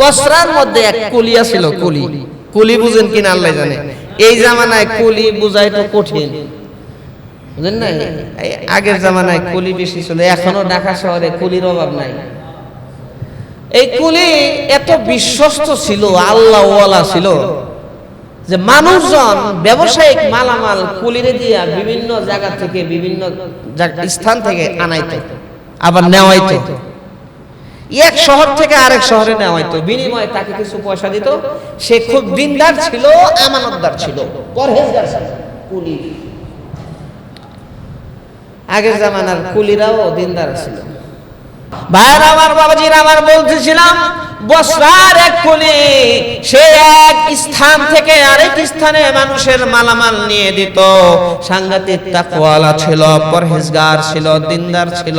বসরার মধ্যে এক কুলিয়া ছিল। কুলি, কুলি বুঝেন কিনা আল্লাহ জানে। এই জামানায় কুলি বুঝাই তো কঠিন, বুঝেন না? আগের জামানায় কুলি বেশি ছিল, এখনো ঢাকা শহরে কুলির অভাব নাই। এই কুলি এত বিশ্বস্ত ছিল, আল্লাহওয়ালা ছিল যে মানুষজন ব্যবসায়িক মালামাল কুলিরে দিয়া বিভিন্ন জায়গা থেকে বিভিন্ন স্থান থেকে আনাইতো, আবার নেওয়াইতো। এক শহর থেকে আরেক শহরে নেওয়াইতো, বিনিময়ে তাকে কিছু পয়সা দিত। সে খুব দিনদার ছিল, আমানতদার ছিল, পরহেজগার ছিল কুলি। আগের জামানার কুলিরাও দিনদার ছিল। ভাইরা আমার, বাবাজিরা আমার, বলতেছিলাম বসরার এক কুলি, সে এক স্থান থেকে আরেক স্থানে মানুষের মালামাল নিয়ে দিত। সাংঘাতিক তাকওয়ালা ছিল, পরহেজগার ছিল, দিনদার ছিল।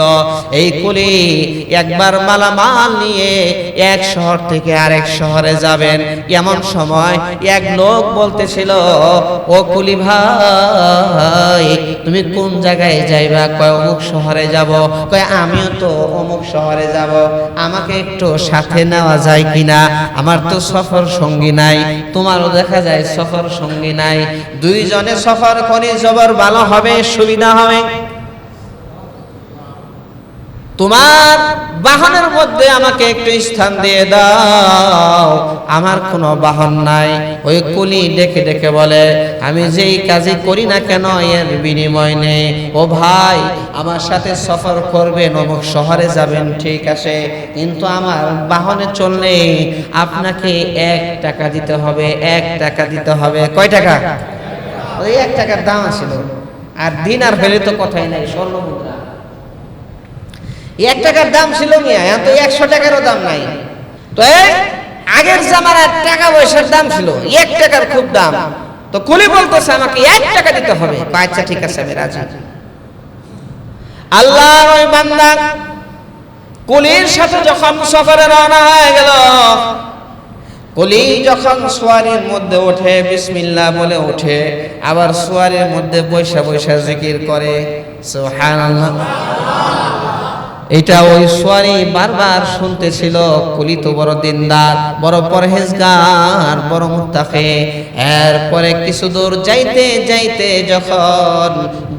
এই কুলি একবার মালামাল নিয়ে এক শহর থেকে আরেক শহরে যাবেন, এমন সময় এক লোক বলতেছিল, ও কুলি ভাই, তুমি কোন জায়গায় যাইবা? কয় অমুক শহরে যাব। কয় আমিও তো অমুক শহরে যাব, আমাকে একটু সাথে নেওয়া যায় কিনা? আমার তো সফর সঙ্গী নাই, তোমারও দেখা যায় সফর সঙ্গী নাই, দুইজনে সফর করি জবর ভালো হবে, সুবিধা হবে। তোমার বাহনের মধ্যে আমাকে একটু স্থান দিয়ে দাও, আমার কোনো বাহন নাই। ওই কুলি ডেকে ডেকে বলে, আমি যেই কাজই করি না কেন এর বিনিময় নেই। ও ভাই, আমার সাথে সফর করবেন, অমুক শহরে যাবেন, ঠিক আছে, কিন্তু আমার বাহনে চললে আপনাকে 1 টাকা দিতে হবে, 1 টাকা দিতে হবে। কয় টাকা? ওই 1 টাকার দাম ছিল। আর দিনার হলে তো কথাই নাই, স্বর্ণ মুদ্রা। 1 টাকার দাম ছিল মিয়া, এখন তো 100 টাকারও দাম নাই। তো আগের জামানার টাকা পয়সার দাম ছিল, 1 টাকার খুব দাম। তো কুলি বলতেছে আমাকে 1 টাকা দিতে হবে। আচ্ছা ঠিক আছে, আমি রাজি। আল্লাহর ওই বান্দা কুলির সাথে যখন সফরে রওনা হয়ে গেল, কুলি যখন সোয়ারির মধ্যে ওঠে, বিসমিল্লাহ বলে ওঠে, আবার সোয়ারির মধ্যে বৈশা বৈশা জিকির করে, সুবহানাল্লাহ। এটা ওই সোয়ারি বারবার শুনতেছিল। কুলি তো বড় দিনদার, বড় পরহেজগার, বড় মুত্তাকি। এরপরে কিছু দূর যাইতে যাইতে যখন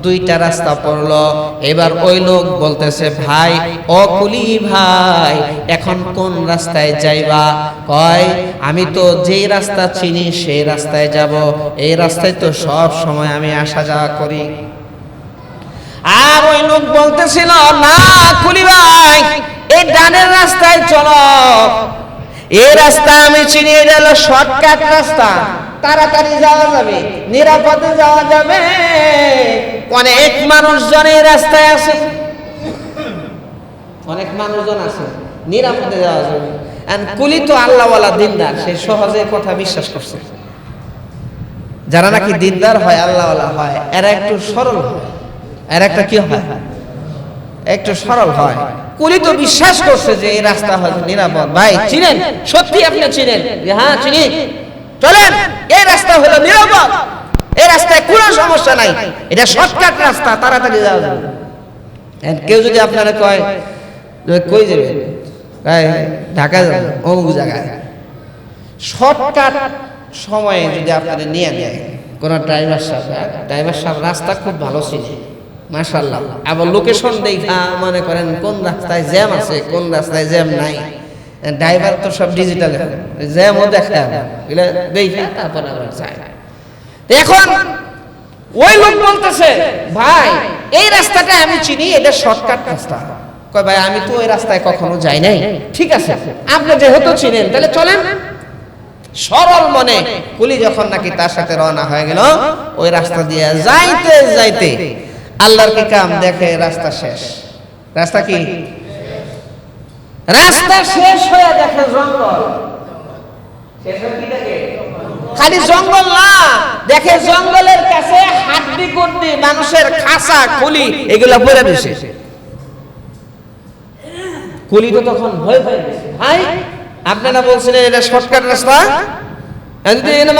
2টা রাস্তা পড়লো, এবার ওই লোক বলতেছে, ভাই, ও কুলি ভাই, এখন কোন রাস্তায় যাইবা? কয়, আমি তো যেই রাস্তা চিনি সেই রাস্তায় যাব, এই রাস্তায় তো সব সময় আমি আসা যাওয়া করি। আর ওই লোক বলতেছিল, না কুলি ভাই, এই ডানের রাস্তায় চলো, এই রাস্তা আমি চিনি, এটা হলো শর্টকাট রাস্তা, তাড়াতাড়ি যাওয়া যাবে, নিরাপদে যাওয়া যাবে। অনেক মানুষজন এই রাস্তায় আছে, অনেক মানুষজন আছে, নিরাপদে যাওয়া যাবে। কুলি তো আল্লাহওয়ালা, দিনদার, সে সহজে কথা বিশ্বাস করছে। যারা নাকি দিনদার হয়, আল্লাহওয়ালা হয়, এরা একটু সরল হয়, আর একটা কি হয়, একটু সরল হয়। কুলি তো বিশ্বাস করছে যে এই রাস্তা হয়তো নিরাপদ। ভাই চিনেন? সত্যি আপনি চিনেন? হ্যাঁ চিনি, চলেন, এই রাস্তা হলো নিরাপদ, এই রাস্তায় কোনো সমস্যা নাই, এটা শর্টকাট রাস্তা, তাড়াতাড়ি যাওয়া যাবে। কেউ যদি আপনারা কয় কই যাবেন? ঢাকা যাবেন, অমুক জায়গায়, শর্টকাট সময়ে যদি আপনাদের নিয়ে যায় কোন ড্রাইভার সাহেব রাস্তা খুব ভালো ছিল, মাশাআল্লাহ, আবার লোকেশন দেখা মনে করেন কোন রাস্তায় জ্যাম আছে, কোন রাস্তায় জ্যাম নাই। ড্রাইভার তো সব ডিজিটাল, জ্যামও দেখায়, দেখে তারপর আবার যায়। এখন ওই লোক বলতেছে, ভাই এই রাস্তাটা আমি চিনি, এটা শর্টকাট রাস্তা। কয়, ভাই আমি তো ওই রাস্তায় কখনো যাই নাই। ঠিক আছে, আপনি যেহেতু চিনেন তাহলে চলেন। সরল মনে কুলি যখন নাকি তার সাথে রওনা হয়ে গেল, ওই রাস্তা দিয়ে যাইতে যাইতে আল্লাহর কি কাম, দেখে রাস্তা শেষ। রাস্তা কি? রাস্তা শেষ হয়ে দেখে জঙ্গল। খালি জঙ্গল না, দেখে জঙ্গলের কাছে হাড্ডি গুড্ডি মানুষের খাসা খুলি এগুলা পড়ে রয়েছে। কুলি তো তখন ভয় পেয়ে গেছে। ভাই আপনারা বলছিলেন এটা শর্টকাট রাস্তা,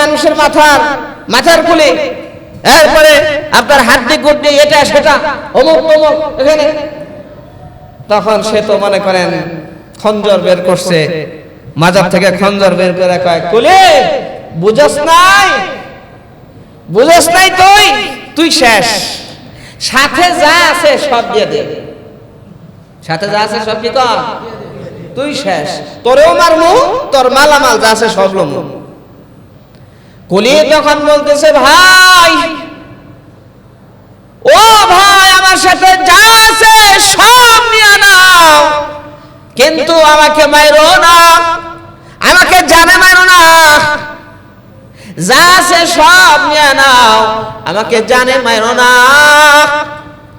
মানুষের মাথার খুলি, এরপরে আপনার হাড্ডি গুড্ডি এটা সেটা অমুক তমুক এখানে। তখন সে তো মনে করেন খঞ্জর বের করছে, মাজার থেকে খঞ্জর বের করে কয়, কুলি বুঝস নাই তুই শেষ, সাথে যা আছে সব দিয়ে দে, সাথে যা আছে সব কি কর, তুই শেষ, তোরেও মারমু, তোর মালামাল যা আছে সব লমু। কুলি তখন বলতেছে, ভাই ও ভাই, আমার সাথে যা আছে সব নিয়ে নাও, কিন্তু আমাকে মাইরো না, আমাকে জানে মাইরো না, যা আছে সব নিয়ে নাও, আমাকে জানে মাইরো না,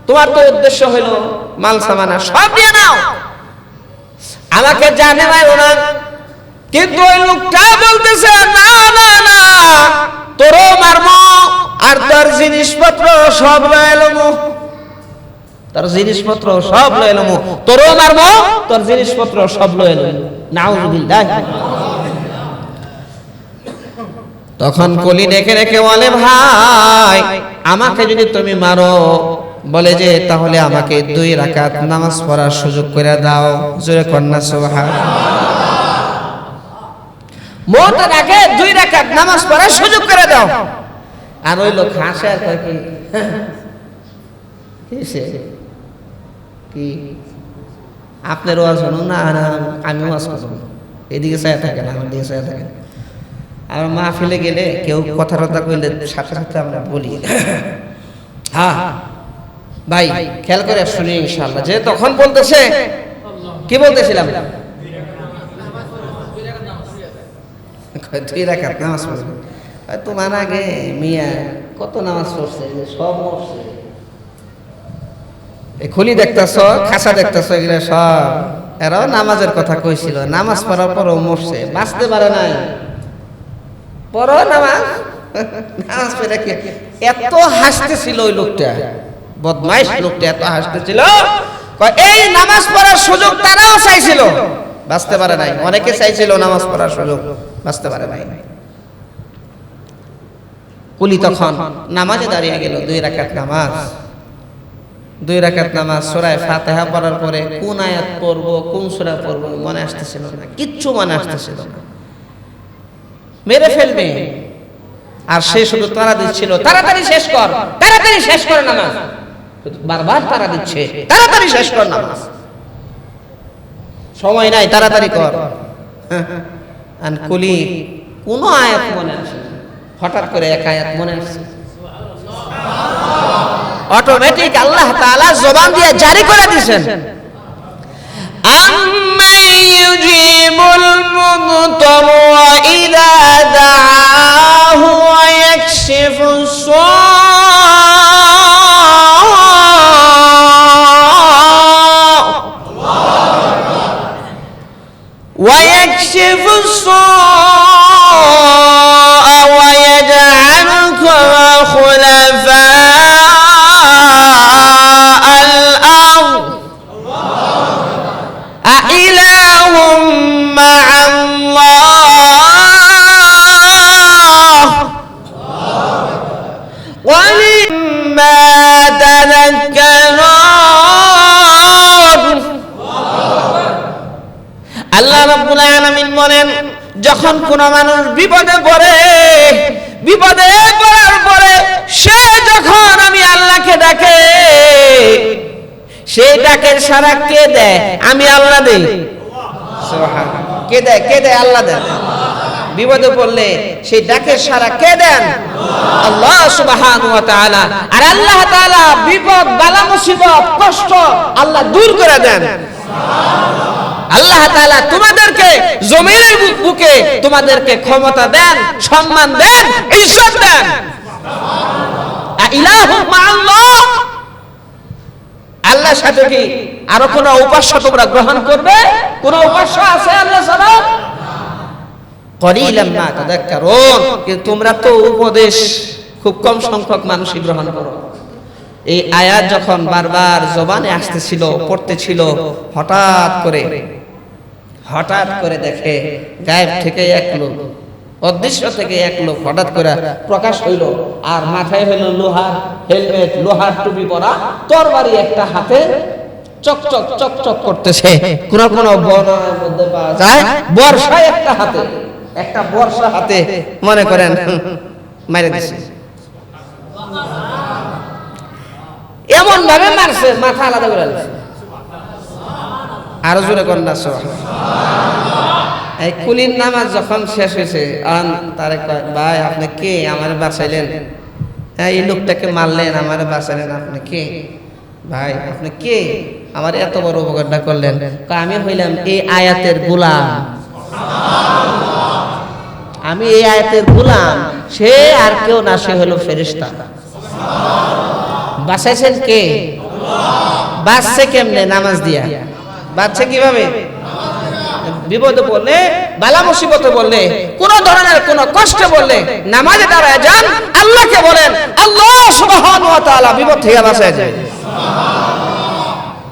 তোমার তো উদ্দেশ্য হলো মাল সামানা, সব নিয়ে নাও, আমাকে জানে মাইরো না। কিন্তু ওই লোকটা বলতেছে, না না না, তোরও মারবো আর তোর জিনিসপত্র সব লয়ে লমু, তোর জিনিসপত্র সব লয়ে লমু, তোরও মারবো, তোর জিনিসপত্র সব লয়ে লমু। নাউযুবিল্লাহ। তখন কলি ডেকে রেখে বলে, ভাই আমাকে যদি তুমি মারো, বলে যে তাহলে আমাকে 2 রাকাত নামাজ পড়ার সুযোগ করে দাও। জোরে কন্যা সুবহানাল্লাহ। মওতের আগে 2 রাকাত নামাজ পড়ার সুযোগ করে দাও। আর ওই লোক হাসে আর কয়, কি আপনার ওয়াজ শুনুন না, আমি ওয়াজ করব, এদিকে চাই থাকে না, আমার দিকে চাই থাকে। আর মাহফিলে গেলে কেউ কথা কইলে সাথে সাথে আমরা বলি, হ্যাঁ ভাই খেয়াল করে শুনি ইনশাআল্লাহ। যে তখন বলতেছে, কি বলতেছিলাম, 2 রাকাত নামাজ পড়বে। তোমার আগে মিয়া কত নামাজ পড়ছে, সব মরছে, এই খুলি দেখতেছ, খাসা দেখতেছ, এগুলো সব এরাও নামাজের কথা কইছিল, নামাজ পড়ার পরও মরছে, বাঁচতে পারে নাই। পড়ো নামাজ, নামাজ পড়ে কি এত হাসতেছিল ওই লোকটা, বদমাইশ লোকটা এত হাসতেছিল, এই নামাজ পড়ার সুযোগ তারাও চাইছিল, বাঁচতে পারে নাই। অনেকে চাইছিল নামাজ পড়ার সুযোগ, বাঁচতে পারে নাই। কুলি তখন নামাজে দাঁড়িয়ে গেল, 2 রাকাত নামাজ, 2 রাকাত নামাজ। সূরা ফাতিহা পড়ার পরে কোন আয়াত পড়বো, কোন সূরা পড়বো মনে আসতেছিল না, কিচ্ছু মনে আসতেছিল না, মেরে ফেলবে। আর সে শুধু তারা দিচ্ছিল, তাড়াতাড়ি শেষ কর, তাড়াতাড়ি শেষ কর নামাজ, বারবার তারা দিচ্ছে, তাড়াতাড়ি শেষ কর নামাজ, সময় নাই, তাড়াতাড়ি কর। আর কুলি কোন আয়াত মনে আসে না, হঠাৎ করে এক আয়াত মনে আসছে, অটোমেটিক আল্লাহ তাআলা জবান দিয়ে জারি করে দিয়েছেন, আম্মান ইউজিবুল মুদতারা ইযা দাআহু ওয়া ইয়াকশিফুস আল্লাহ রাব্বুল আলামিন বলেন, যখন কোন মানুষ বিপদে পড়ে, বিপদে পড়ার পরে সে যখন আমি আল্লাহকে ডাকে, সেই ডাকের সাড়া কে দেয়? আমি আল্লাহ দেই। সুবহানাল্লাহ। কে দেয়? কে দেয়? আল্লাহ দেন। বিপদে পড়লে সেই ডাকের সাড়া কে দেন? আল্লাহ সুবহানাহু ওয়া তাআলা। আর আল্লাহ তাআলা বিপদ, বালা, মুসিবত, কষ্ট আল্লাহ দূর করে দেন। আল্লাহ তাআলা তোমাদেরকে জমিনের বুকে তোমাদেরকে ক্ষমতা দেন, সম্মান দেন, ইজ্জত দেন। ইলাহু মাআল্লাহ, আল্লাহর সাথে কি আরো কোনো উপাস্য তোমরা গ্রহণ করবে? কোন উপাস্য আছে আল্লাহ ছাড়া? কলিলাম মা তাযাক্কারুন, কিন্তু তোমরা তো উপদেশ খুব কম সংখ্যক মানুষই গ্রহণ করো। এই আয়াত যখন বারবার জবানে আসতেছিল, পড়তেছিল, হঠাৎ করে দেখে গায়েব থেকে এক লোক, অদৃশ্য থেকে এক লোক হঠাৎ করে প্রকাশ হইল, আর মাথায় হইল লোহার হেলমেট, লোহার টুপি পরা, তরবারি একটা হাতে, চকচক চকচক করতেছে। কোন কোন বর্ণনার মধ্যে পাওয়া যায় বর্ষা একটা বর্ষা হাতে মনে করেন মেরে দিছে, এমন ভাবে মারছে মাথা আলাদা করে দিছে। আরো জোরে কন্যা এই কুলির নামাজ যখন শেষ হয়েছে তারে কয়, ভাই আপনি কে আমার বাঁচাইলেন? এই লোকটাকে মারলেন, আমার বাঁচাইলেন, আপনি কে? ভাই আপনি কে, আমার এত বড় উপকারটা করলেন? আমি হইলাম এই আয়াতের গোলাম, আমি এই আয়াতের গোলাম, সে আর কেউ না, সে হলো ফেরেশতা। বাঁচাইছেন কে? বাঁচছে কেমনে? নামাজ দিয়া। বাঁচছে কিভাবে? বিপদে পড়লে, বালা মুসিবতে বললে, কোন ধরনের কোন কষ্ট বললে নামাজে দাঁড়ায় যান, আল্লাহকে বলেন, আল্লাহ সুবহানাহু ওয়া তাআলা বিপদ থেকে বাঁচায় যায়।